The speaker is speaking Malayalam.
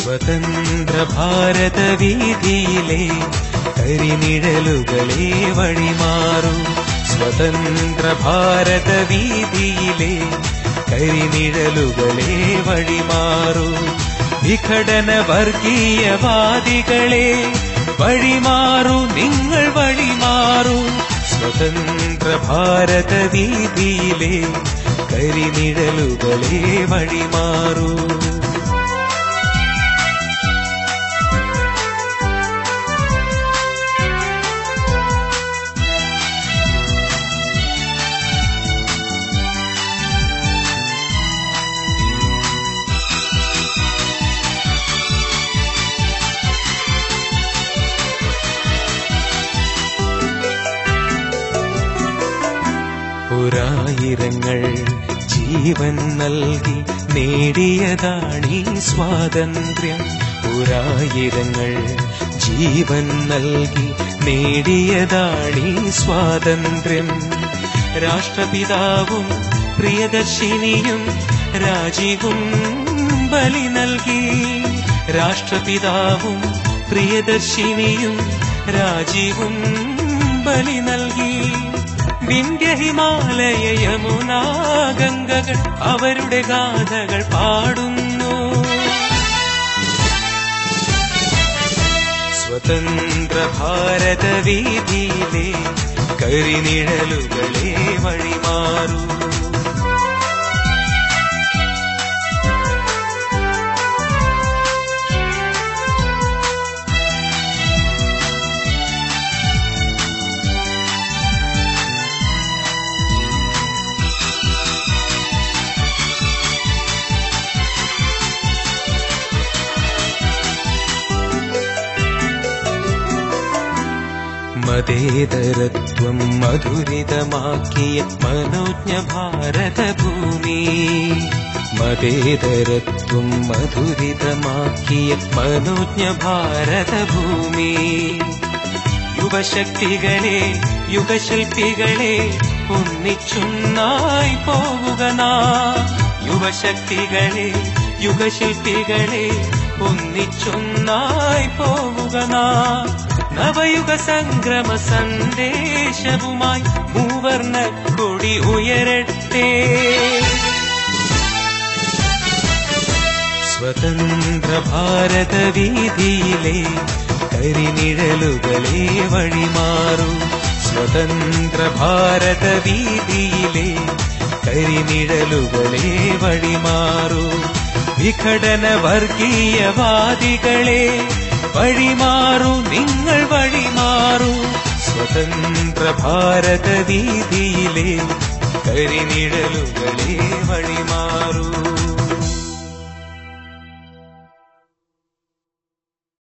സ്വതന്ത്ര ഭാരത വീതിയിലെ കരിനിഴലുകളെ വഴിമാറൂ. സ്വതന്ത്ര ഭാരത വീതിയിലെ കരിനിഴലുകളെ വഴിമാറൂ. വിഘടന വർഗീയവാദികളെ വഴിമാറൂ, നിങ്ങൾ വഴിമാറൂ. സ്വതന്ത്ര ഭാരത വീതിയിലെ കരിനിഴലുകളെ വഴിമാറൂ. പുരായിരങ്ങൾ ജീവൻ നൽകി നേടിയതാണീ സ്വാതന്ത്ര്യം. പുരായിരങ്ങൾ ജീവൻ നൽകി നേടിയതാണീ സ്വാതന്ത്ര്യം. രാഷ്ട്രപിതാവും പ്രിയദർശിനിയും രാജീവും ബലി നൽകി. രാഷ്ട്രപിതാവും പ്രിയദർശിനിയും രാജീവും ബലി നൽകി. വിന്ധ്യ ഹിമാലയ യമുനാ ഗംഗകൾ അവരുടെ ഗാഥകൾ പാടുന്നു. സ്വതന്ത്ര ഭാരത വീതിയിലെ കരിനിഴലുകളെ വഴിമാറൂ. മതേതരത്വം മധുരിതമാക്കിയ മനോജ്ഞ ഭാരതഭൂമി. മതേതരത്വം മധുരിതമാക്കിയ മനോജ്ഞ ഭാരതഭൂമി. യുവശക്തികളെ യുഗശില്പികളെ ഒന്നിച്ചൊന്നായി പോവുക നാം. യുവശക്തികളെ യുഗശില്പികളെ ഒന്നിച്ചൊന്നായി പോവുക നാം. നവയുഗ സംക്രമ സന്ദേശവുമായി മൂവർണ്ണ കൊടി ഉയരട്ടെ. സ്വതന്ത്ര ഭാരത വീതിയിലെ കരിനിഴലുകളെ വഴിമാറൂ. സ്വതന്ത്ര ഭാരത വീതിയിലെ കരിനിഴലുകളെ വഴിമാറൂ. വിഘടന വർഗീയവാദികളെ വഴിമാറൂ, നിങ്ങൾ വഴിമാറൂ. സ്വതന്ത്ര ഭാരത വീതിയിലെ കരിനിഴലുകളെ വഴിമാറൂ.